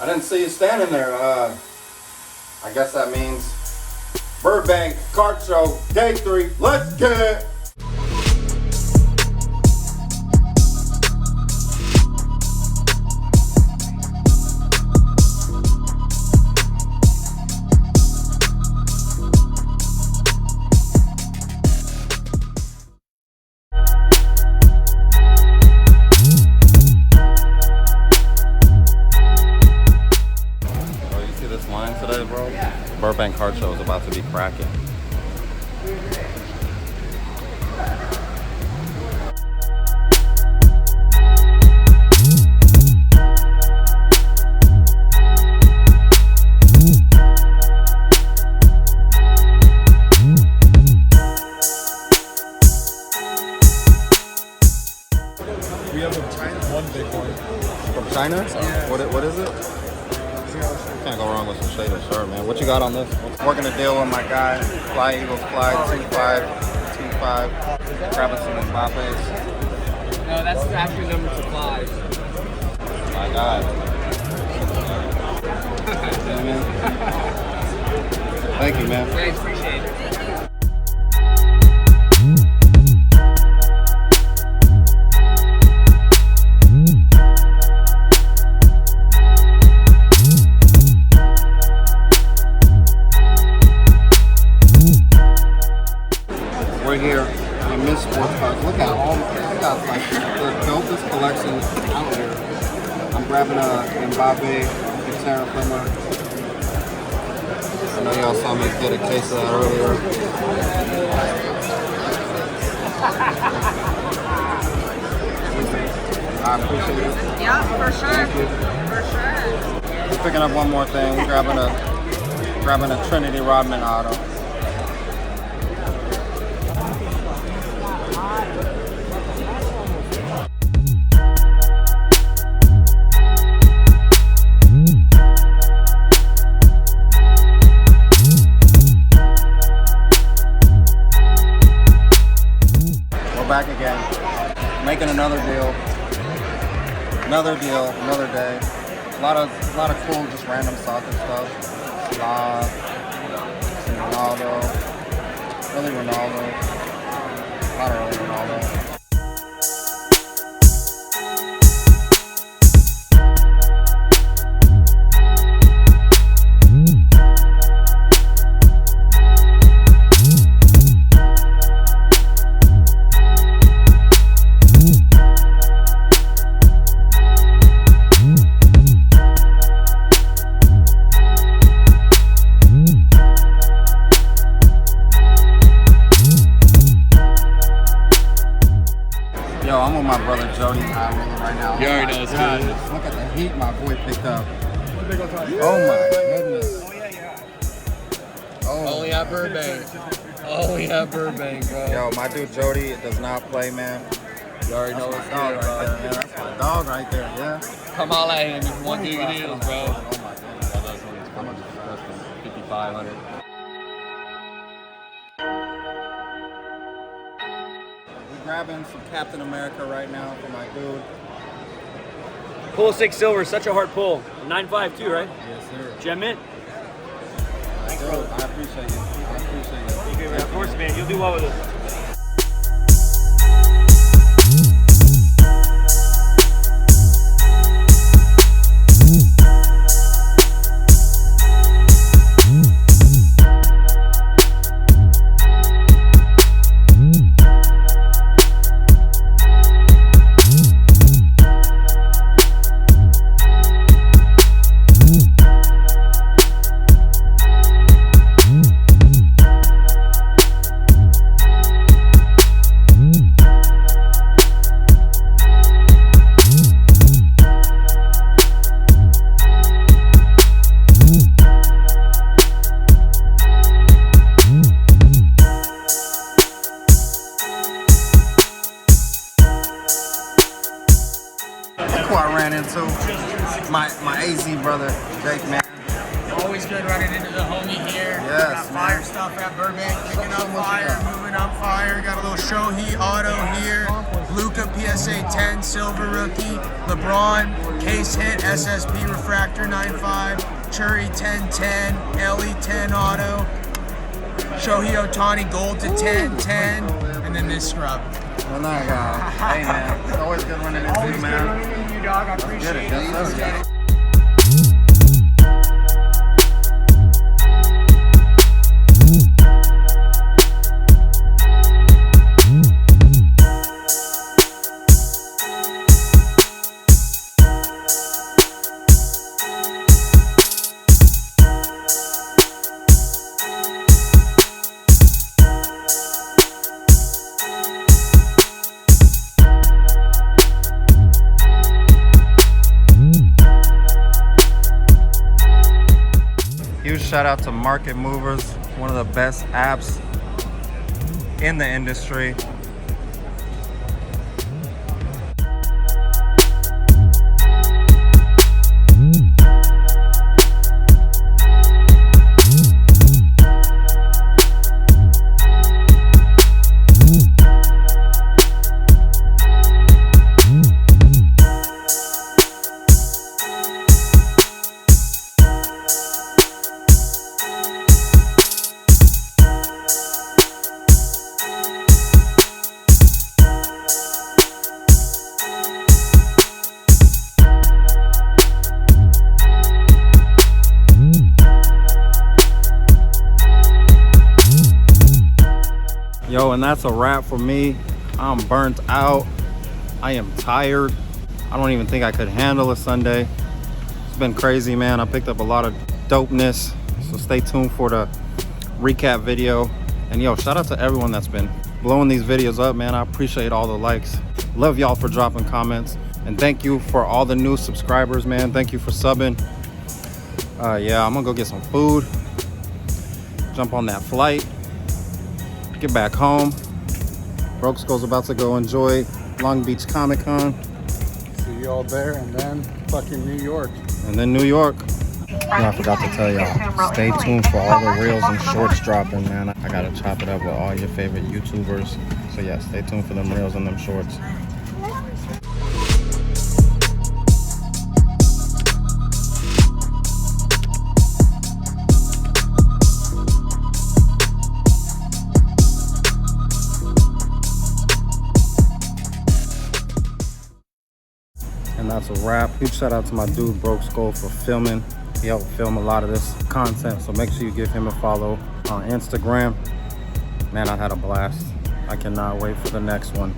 I didn't see you standing there. I guess that means Burbank Kart Show Day 3. Let's get it! Today, bro. Burbank Kart Show is about to be cracking. We have one big one. From China? Yeah. What is it? Can't go wrong with some shaded shirt, man. What you got on this? Working a deal with my guy, Fly Eagles Fly 2525. Grabbing some Mbappe's. No, that's actually number supplies. My God. Yeah, man. Thank you, man. Thanks, appreciate it. We're here in Miss Sportscard. Look at all we got like the dopest collection out here. I'm grabbing a Mbappe Terra Prima. I know y'all saw me get a case of that earlier. I appreciate it. Yeah, for sure. Thank you. For sure. Just picking up one more thing. We're grabbing a Trinity Rodman auto. Back again, making another deal, another day. A lot of cool, just random soccer stuff. Ronaldo, early Ronaldo, a lot of early Ronaldo. Yo, I'm with my brother Jody right now. You already know it's good. Look at the heat my boy picked up. Oh my goodness. Oh, Only at Burbank. Only at Burbank, bro. Yo, my dude Jody does not play, man. You already know That's it's my dog good, right there, bro. man. That's my dog right there, yeah. Come holla at him if you want big deals, bro. Oh my goodness. How much is the first one? 5,500. We're grabbing some Captain America right now for my dude. Pull 6 silver, such a hard pull. 9.5 too, right? Yes, sir. Gem mint? Thanks, bro. I appreciate you. I appreciate you. Of course, man. You'll do well with it. Who I ran into? My AZ brother, Jake, man. Always good running into the homie here. Yes, Got fire man. stuff at Burbank. Picking up So much fire, stuff. moving up fire. Got a little show heat auto here. Luka PSA 10 silver rookie, LeBron case hit SSP refractor 9.5, Churi 1010, Ellie 10 auto, Shohei Ohtani gold to 1010, and then this scrub. Well, there you go. Hey, man. It's always good running into you, man. You, dog. I appreciate it. Yes, sir. Huge shout out to Market Movers, one of the best apps in the industry. Yo, and that's a wrap for me. I'm burnt out. I am tired. I don't even think I could handle a Sunday. It's been crazy, man. I picked up a lot of dopeness. So stay tuned for the recap video. And yo, shout out to everyone that's been blowing these videos up, man. I appreciate all the likes. Love y'all for dropping comments. And thank you for all the new subscribers, man. Thank you for subbing. Yeah, I'm gonna go get some food. Jump on that flight. Get back home. Brokesco's about to go enjoy Long Beach Comic Con. See y'all there, and then fucking New York. And then New York. I forgot to tell y'all, stay tuned for all the reels and shorts dropping, man. I gotta chop it up with all your favorite YouTubers. So yeah, stay tuned for them reels and them shorts. And that's a wrap. Huge shout out to my dude Broke Skull for filming. He helped film a lot of this content, so make sure you give him a follow on Instagram. Man, I had a blast. I cannot wait for the next one.